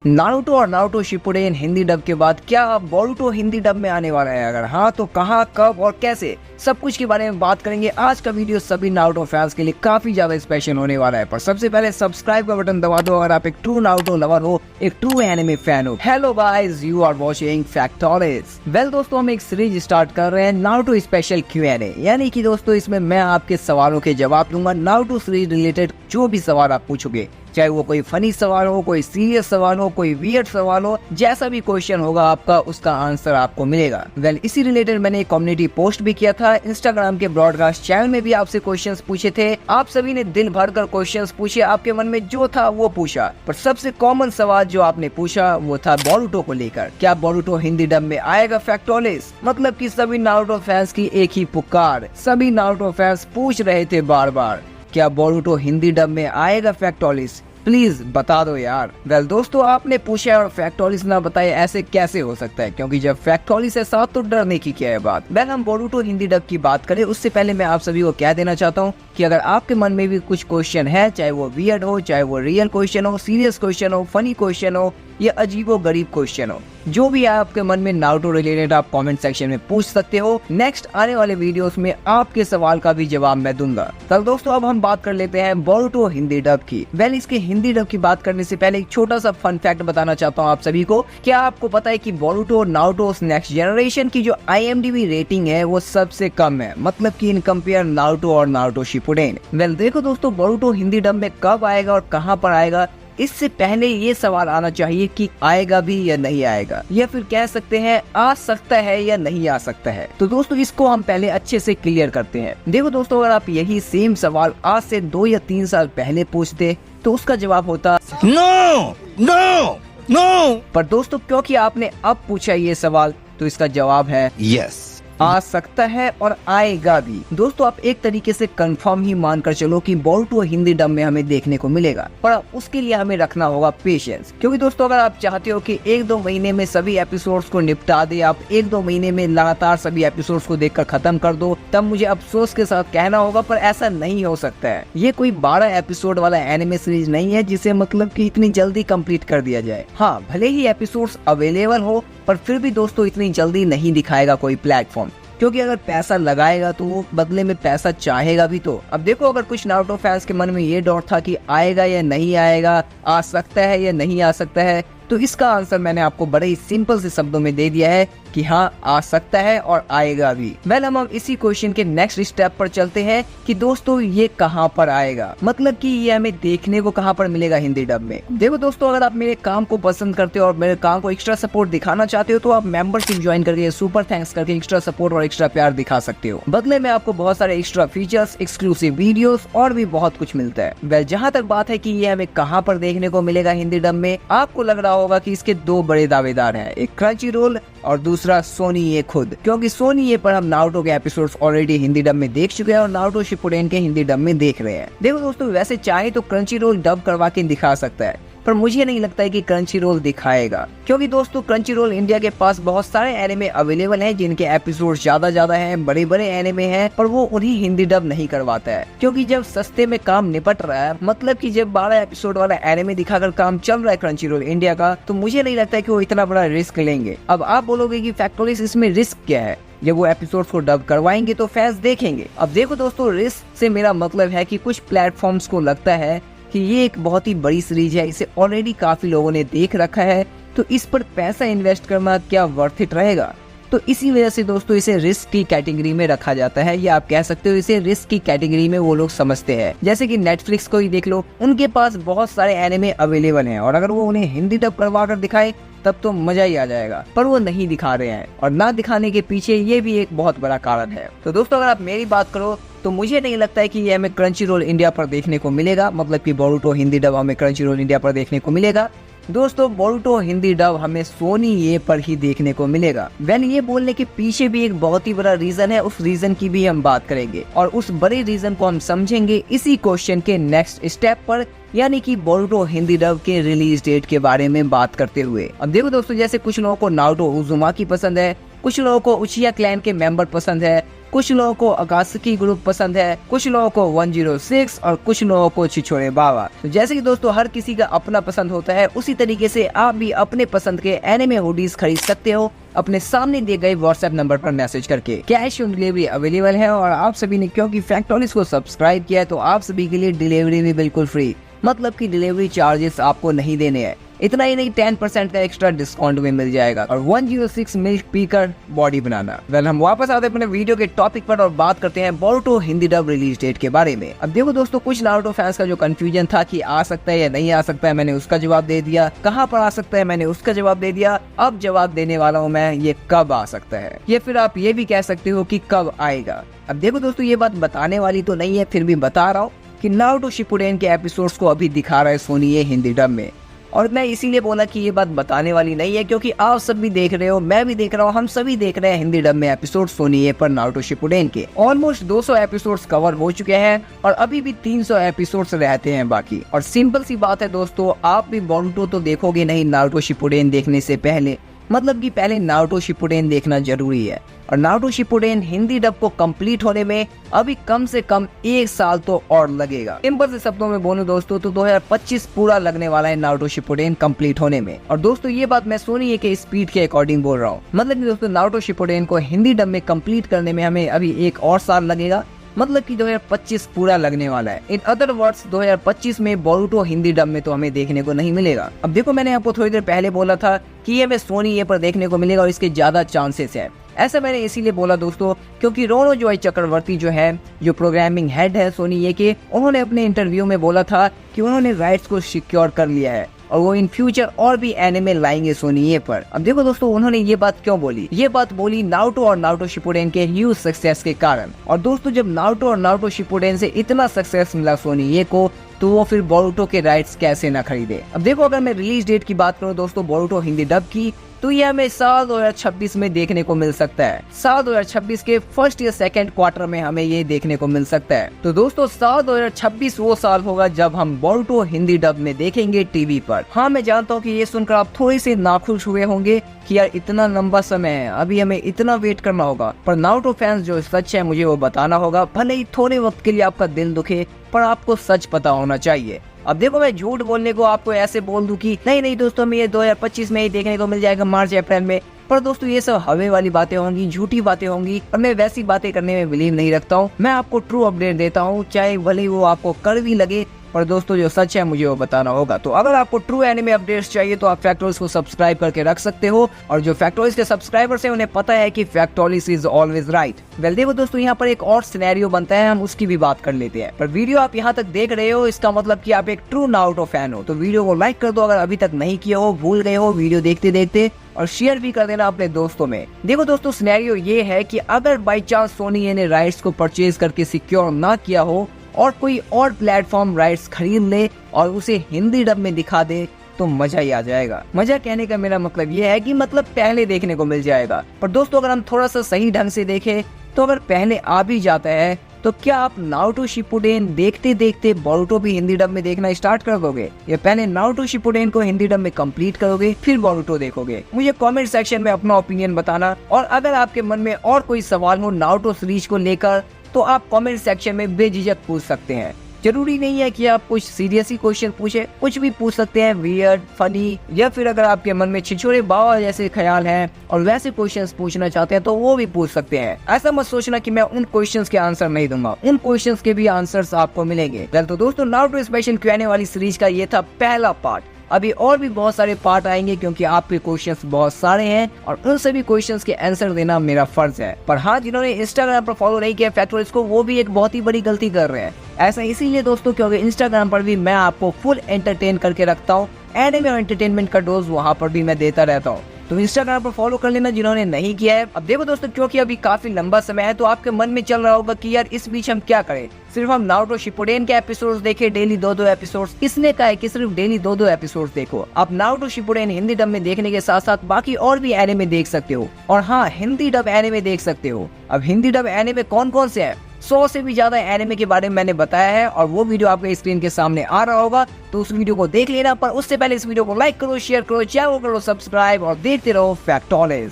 Naruto और Naruto Shippuden Hindi dub के बाद क्या बोरुतो हिंदी डब में आने वाला है? अगर हाँ तो कहाँ, कब और कैसे, सब कुछ के बारे में बात करेंगे। आज का वीडियो सभी नारुतो फैंस के लिए काफी ज्यादा स्पेशल होने वाला है। पर सबसे पहले सब्सक्राइब का बटन दबा दो अगर आप एक ट्रू नारुतो लवर हो, एक ट्रू एनिमे फैन हो। Hello guys, you are watching Factorials. Well दोस्तों, हम एक सीरीज स्टार्ट कर रहे हैं, नारुतो स्पेशल Q&A। यानी कि दोस्तों इसमें मैं आपके सवालों के जवाब दूंगा। नारुतो सीरीज रिलेटेड जो भी सवाल आप पूछोगे, चाहे वो कोई फनी सवाल हो, कोई सीरियस सवाल हो, कोई वियर्ड सवाल हो, जैसा भी क्वेश्चन होगा आपका उसका आंसर आपको मिलेगा। वेल इसी रिलेटेड मैंने एक कम्युनिटी पोस्ट भी किया था, इंस्टाग्राम के ब्रॉडकास्ट चैनल में भी आपसे क्वेश्चंस पूछे थे। आप सभी ने दिल भर कर क्वेश्चंस पूछे, आपके मन में जो था वो पूछा। पर सबसे कॉमन सवाल जो आपने पूछा वो था बोरुतो को लेकर। क्या बोरुतो हिंदी डब में आएगा फैक्टोरियल्स? मतलब कि सभी नारुतो फैंस की एक ही पुकार, सभी नारुतो फैंस पूछ रहे थे बार बार, क्या बोरुतो हिंदी डब में आएगा फैक्टोरियल्स? प्लीज बता दो यार। वेल दोस्तों, आपने पूछा और फैक्टोरियल्स ना बताए, ऐसे कैसे हो सकता है? क्योंकि जब फैक्टोरियल्स है साथ तो डरने की क्या है बात। वेल हम बोरुतो हिंदी डब की बात करें उससे पहले मैं आप सभी को कह देना चाहता हूँ कि अगर आपके मन में भी कुछ क्वेश्चन है, चाहे वो वियर्ड हो, चाहे वो रियल क्वेश्चन हो, सीरियस क्वेश्चन हो, फनी क्वेश्चन हो या अजीबो गरीब क्वेश्चन हो, जो भी आपके मन में नारुतो रिलेटेड आप कमेंट सेक्शन में पूछ सकते हो। नेक्स्ट आने वाले वीडियोस में आपके सवाल का भी जवाब मैं दूंगा। तो दोस्तों अब हम बात कर लेते हैं बोरुतो हिंदी डब की। वेल इसके हिंदी डब की बात करने से पहले एक छोटा सा फन फैक्ट बताना चाहता हूँ आप सभी को। क्या आपको पता है कि बोरुतो और नारुतो नेक्स्ट जनरेशन की जो IMDb रेटिंग है वो सबसे कम है, मतलब कि इन कंपेयर नारुतो और नारुतो शिपुडेन। वेल देखो दोस्तों, बोरुतो हिंदी डब में कब आएगा और कहाँ पर आएगा, इससे पहले ये सवाल आना चाहिए कि आएगा भी या नहीं आएगा, या फिर कह सकते हैं आ सकता है या नहीं आ सकता है। तो दोस्तों इसको हम पहले अच्छे से क्लियर करते हैं। देखो दोस्तों, अगर आप यही सेम सवाल आज से 2 या 3 साल पहले पूछते तो उसका जवाब होता नो नो नो। पर दोस्तों क्योंकि आपने अब पूछा ये सवाल तो इसका जवाब है यस, आ सकता है और आएगा भी। दोस्तों आप एक तरीके से कंफर्म ही मानकर चलो कि बोरुतो हिंदी डब में हमें देखने को मिलेगा, पर उसके लिए हमें रखना होगा पेशेंस। क्योंकि दोस्तों अगर आप चाहते हो कि 1-2 महीने में सभी एपिसोड्स को निपटा दे, आप 1-2 महीने में लगातार सभी एपिसोड्स को देखकर खत्म कर दो, तब मुझे अफसोस के साथ कहना होगा पर ऐसा नहीं हो सकता है। ये कोई 12 एपिसोड वाला एनिमे सीरीज नहीं है जिसे मतलब कि इतनी जल्दी कंप्लीट कर दिया जाए। हाँ, भले ही एपिसोड्स अवेलेबल हो पर फिर भी दोस्तों इतनी जल्दी नहीं दिखाएगा कोई प्लेटफॉर्म, क्योंकि अगर पैसा लगाएगा तो वो बदले में पैसा चाहेगा भी। तो अब देखो, अगर कुछ नारुतो फैंस के मन में ये डाउट था कि आएगा या नहीं आएगा, आ सकता है या नहीं आ सकता है, तो इसका आंसर मैंने आपको बड़े ही सिंपल से शब्दों में दे दिया है कि हाँ आ सकता है और आएगा भी। वेल हम इसी क्वेश्चन के नेक्स्ट स्टेप पर चलते हैं कि दोस्तों ये कहाँ पर आएगा, मतलब कि ये हमें देखने को कहाँ पर मिलेगा हिंदी डब में। देखो दोस्तों, अगर आप मेरे काम को पसंद करते हो और मेरे काम को एक्स्ट्रा सपोर्ट दिखाना चाहते हो तो आप मेंबरशिप ज्वाइन करके सुपर थैंक्स करके एक्स्ट्रा सपोर्ट और एक्स्ट्रा प्यार दिखा सकते हो। बदले में आपको बहुत सारे एक्स्ट्रा फीचर्स, एक्सक्लूसिव वीडियोस और भी बहुत कुछ मिलता है। वेल जहाँ तक बात है कि ये हमें कहाँ पर देखने को मिलेगा हिंदी डब में, आपको लग रहा होगा कि इसके 2 बड़े दावेदार हैं, एक क्रंचीरोल और दूसरा सोनी ये खुद। क्योंकि सोनी ये पर हम नारुतो के एपिसोड्स ऑलरेडी हिंदी डब में देख चुके हैं और नारुतो शिपुडेन के हिंदी डब में देख रहे हैं। देखो दोस्तों, वैसे चाहे तो क्रंचीरोल डब करवा के दिखा सकता है, पर मुझे नहीं लगता है कि क्रंचीरोल दिखाएगा। क्योंकि दोस्तों क्रंचीरोल इंडिया के पास बहुत सारे एनिमे अवेलेबल हैं जिनके एपिसोड ज्यादा हैं, बड़े एनिमे हैं, पर वो उन्हीं हिंदी डब नहीं करवाता है। क्योंकि जब सस्ते में काम निपट रहा है, मतलब कि जब 12 एपिसोड वाला एनिमे दिखाकर काम चल रहा है क्रंचीरोल इंडिया का, तो मुझे नहीं लगता है कि वो इतना बड़ा रिस्क लेंगे। अब आप बोलोगे कि फैक्टोरियल्स इसमें रिस्क क्या है? जब वो एपिसोड्स को डब करवाएंगे तो फैंस देखेंगे। अब देखो दोस्तों, रिस्क से मेरा मतलब है कि कुछ प्लेटफॉर्म्स को लगता है कि ये एक बहुत ही बड़ी सीरीज है, इसे ऑलरेडी काफी लोगों ने देख रखा है, तो इस पर पैसा इन्वेस्ट करना क्या वर्थ इट रहेगा? तो इसी वजह से दोस्तों इसे रिस्क की कैटेगरी में रखा जाता है, या आप कह सकते हो इसे रिस्क की कैटेगरी में वो लोग समझते हैं। जैसे कि नेटफ्लिक्स को ही देख लो, उनके पास बहुत सारे एनिमे अवेलेबल हैं और अगर वो उन्हें हिंदी डब करवा कर दिखाए तब तो मजा ही आ जाएगा, पर वो नहीं दिखा रहे हैं और ना दिखाने के पीछे ये भी एक बहुत बड़ा कारण है। तो दोस्तों अगर आप मेरी बात करो तो मुझे नहीं लगता है कि ये हमें क्रंचीरोल इंडिया पर देखने को मिलेगा, मतलब कि बोरुतो हिंदी डब हमें क्रंचीरोल इंडिया पर देखने को मिलेगा। दोस्तों बोरुतो हिंदी डब हमें सोनी ये पर ही देखने को मिलेगा। वेल ये बोलने के पीछे भी एक बहुत ही बड़ा रीजन है, उस रीजन की भी हम बात करेंगे और उस बड़े रीजन को हम समझेंगे इसी क्वेश्चन के नेक्स्ट स्टेप पर, यानी कि बोरुतो हिंदी डब के रिलीज डेट के बारे में बात करते हुए। अब देखो दोस्तों, जैसे कुछ लोगों को नारुतो उज़ुमाकी पसंद है, कुछ लोगों को उचिया क्लैन के मेंबर पसंद है, कुछ लोगों को अकात्सुकी ग्रुप पसंद है, कुछ लोगों को 106 और कुछ लोगों को छिछोरे बाबा। तो जैसे कि दोस्तों हर किसी का अपना पसंद होता है, उसी तरीके से आप भी अपने पसंद के एनिमे हुडीज खरीद सकते हो अपने सामने दिए गए व्हाट्सएप नंबर पर मैसेज करके। कैश ऑन डिलीवरी अवेलेबल है और आप सभी ने क्योंकि फैक्टोलिस को सब्सक्राइब किया है तो आप सभी के लिए डिलीवरी भी बिल्कुल फ्री, मतलब कि डिलीवरी चार्जेस आपको नहीं देने हैं। इतना ही नहीं 10% का एक्स्ट्रा डिस्काउंट भी मिल जाएगा और 106 मिल्क पीकर बॉडी बनाना। हम वापस आते हैं अपने वीडियो के टॉपिक पर और बात करते हैं Boruto Hindi dub release date के बारे में। अब देखो दोस्तों, कुछ नारुतो फैंस का जो कंफ्यूजन था कि आ सकता है या नहीं आ सकता है, मैंने उसका जवाब दे दिया। कहाँ पर आ सकता है, मैंने उसका जवाब दे दिया। अब जवाब देने वाला हूँ मैं, ये कब आ सकता है, या फिर आप ये भी कह सकते हो कि कब आएगा। अब देखो दोस्तों, ये बात बताने वाली तो नहीं है, फिर भी बता रहा हूँ कि नारुतो शिपुडेन के एपिसोड्स को अभी दिखा रहा है सोनी ये हिंदी डब में। और मैं इसीलिए बोला कि ये बात बताने वाली नहीं है क्योंकि आप सब भी देख रहे हो, मैं भी देख रहा हूँ, हम सभी देख रहे हैं हिंदी डब में एपिसोड सोनी ए पर नारुतो शिपुडेन के। ऑलमोस्ट 200 एपिसोड्स कवर हो चुके हैं और अभी भी 300 एपिसोड्स रहते हैं बाकी। और सिंपल सी बात है दोस्तों, आप भी बोरुटो तो देखोगे नहीं नारुतो शिपुडेन देखने से पहले, मतलब कि पहले नारुतो शिपुडेन देखना जरूरी है। और नारुतो शिपुडेन हिंदी डब को कंप्लीट होने में अभी कम से कम 1 साल तो और लगेगा। सिंपल से शब्दों में बोलूं दोस्तों तो 2025 पूरा लगने वाला है नारुतो शिपुडेन कंप्लीट होने में। और दोस्तों ये बात मैं सोनी के स्पीड के अकॉर्डिंग बोल रहा हूँ, मतलब कि दोस्तों नारुतो शिपुडेन को हिंदी डब में कंप्लीट करने में हमें अभी 1 और साल लगेगा, मतलब कि 2025 पूरा लगने वाला है। इन अदर वर्ड्स 2025 में बोरुटो हिंदी डब में तो हमें देखने को नहीं मिलेगा। अब देखो, मैंने आपको थोड़ी देर पहले बोला था कि ये हमें सोनी ए पर देखने को मिलेगा और इसके ज्यादा चांसेस है। ऐसा मैंने इसीलिए बोला दोस्तों क्योंकि रोनो जोई चक्रवर्ती जो है, जो प्रोग्रामिंग हेड है सोनी ए के, उन्होंने अपने इंटरव्यू में बोला था कि उन्होंने राइट्स को सिक्योर कर लिया है और वो इन फ्यूचर और भी एनिमे लाएंगे सोनी ए पर। अब देखो दोस्तों, उन्होंने ये बात क्यों बोली, ये बात बोली नारुतो और नारुतो शिपुडेन के ह्यूज सक्सेस के कारण। और दोस्तों जब नारुतो और नारुतो शिपुडेन से इतना सक्सेस मिला सोनी ए को, तो वो फिर बोरुटो के राइट्स कैसे ना खरीदे। अब देखो, अगर मैं रिलीज डेट की बात करूँ दोस्तों बोरुटो हिंदी डब की, तो ये हमें साल 2026 में देखने को मिल सकता है। साल 2026 के फर्स्ट या सेकंड क्वार्टर में हमें ये देखने को मिल सकता है। तो दोस्तों साल 2026 वो साल होगा जब हम बोरुटो हिंदी डब में देखेंगे टीवी पर। हाँ, मैं जानता हूँ कि ये सुनकर आप थोड़ी सी नाखुश हुए होंगे कि यार इतना लंबा समय है, अभी हमें इतना वेट करना होगा। पर नारुतो फैंस जो सच है मुझे वो बताना होगा, भले ही थोड़े वक्त के लिए आपका दिल दुखे, पर आपको सच पता होना चाहिए। अब देखो, मैं झूठ बोलने को आपको ऐसे बोल दूं कि नहीं दोस्तों हमें ये 2025 में ही देखने को मिल जाएगा, मार्च अप्रैल में, पर दोस्तों ये सब हवे वाली बातें होंगी, झूठी बातें होंगी और मैं वैसी बातें करने में बिलीव नहीं रखता हूँ। मैं आपको ट्रू अपडेट देता हूँ, चाहे भले ही वो आपको कड़वी लगे, पर दोस्तों जो सच है मुझे वो बताना होगा। तो अगर आपको ट्रू एनिमे अपडेट्स चाहिए तो आप फैक्टोलिस को सब्सक्राइब करके रख सकते हो, और जो फैक्टोलिस के सब्सक्राइबर्स हैं उन्हें पता है कि फैक्टोलिस इज ऑलवेज राइट। वेल देखो दोस्तों, यहाँ पर एक और सिनेरियो बनता है, हम उसकी भी बात कर लेते हैं। पर वीडियो आप यहाँ तक देख रहे हो, इसका मतलब कि आप एक ट्रू नारुतो फैन हो, तो वीडियो को लाइक कर दो अगर अभी तक नहीं किया हो, भूल गए हो वीडियो देखते देखते, और शेयर भी कर देना अपने दोस्तों में। देखो दोस्तों, सिनेरियो ये है कि अगर बाई चांस सोनी ने राइट्स को परचेज करके सिक्योर ना किया हो और कोई और प्लेटफॉर्म राइट्स खरीद ले और उसे हिंदी डब में दिखा दे, तो मजा ही आ जाएगा। मजा कहने का मेरा मतलब ये है कि मतलब पहले देखने को मिल जाएगा। पर दोस्तों अगर हम थोड़ा सा सही ढंग से देखें तो अगर पहले आ भी जाता है तो क्या आप नारुतो शिपुडेन देखते देखते बोरुटो भी हिंदी डब में देखना स्टार्ट कर दोगे, या पहले नारुतो शिपुडेन को हिंदी डब में कंप्लीट करोगे फिर बोरुटो देखोगे? मुझे कमेंट सेक्शन में अपना ओपिनियन बताना। और अगर आपके मन में और कोई सवाल हो नारुतो सीरीज को लेकर तो आप कमेंट सेक्शन में बेझिझक पूछ सकते हैं। जरूरी नहीं है कि आप कुछ सीरियस ही क्वेश्चन पूछे, कुछ भी पूछ सकते हैं, वियर्ड, फनी, या फिर अगर आपके मन में छिछोरे बाबा जैसे ख्याल हैं और वैसे क्वेश्चंस पूछना चाहते हैं तो वो भी पूछ सकते हैं। ऐसा मत सोचना कि मैं उन क्वेश्चंस के आंसर नहीं दूंगा, उन क्वेश्चंस के भी आंसर्स आपको मिलेंगे। तो दोस्तों नारुतो स्पेशल क्यूएनए वाली सीरीज का ये था पहला पार्ट। अभी और भी बहुत सारे पार्ट आएंगे क्योंकि आपके क्वेश्चंस बहुत सारे हैं और उन सभी क्वेश्चंस के आंसर देना मेरा फर्ज है। पर हाँ, जिन्होंने इंस्टाग्राम पर फॉलो नहीं किया फैक्टोलिस को, वो भी एक बहुत ही बड़ी गलती कर रहे हैं। ऐसा इसीलिए दोस्तों क्योंकि इंस्टाग्राम पर भी मैं आपको फुल एंटरटेन करके रखता हूँ, एनिमे और एंटरटेनमेंट का डोज वहाँ पर भी मैं देता रहता हूँ। तो इंस्टाग्राम पर फॉलो कर लेना जिन्होंने नहीं किया है। अब देखो दोस्तों, क्योंकि अभी काफी लंबा समय है तो आपके मन में चल रहा होगा कि यार इस बीच हम क्या करें, सिर्फ हम नारुतो शिपुडेन के एपिसोड्स देखे, डेली 2-2 एपिसोड्स। किसने कहा है कि सिर्फ डेली 2-2 एपिसोड्स देखो? आप नारुतो शिपुडेन हिंदी डब में देखने के साथ साथ बाकी और भी एनिमे देख सकते हो, और हाँ, हिंदी डब एनिमे देख सकते हो। अब हिंदी डब एनिमे कौन कौन से हैं? 100 से भी ज्यादा एनिमे के बारे में मैंने बताया है और वो वीडियो आपके स्क्रीन के सामने आ रहा होगा, तो उस वीडियो को देख लेना। पर उससे पहले इस वीडियो को लाइक करो, शेयर करो, चैनल को करो सब्सक्राइब और देखते रहो फैक्टोलिस।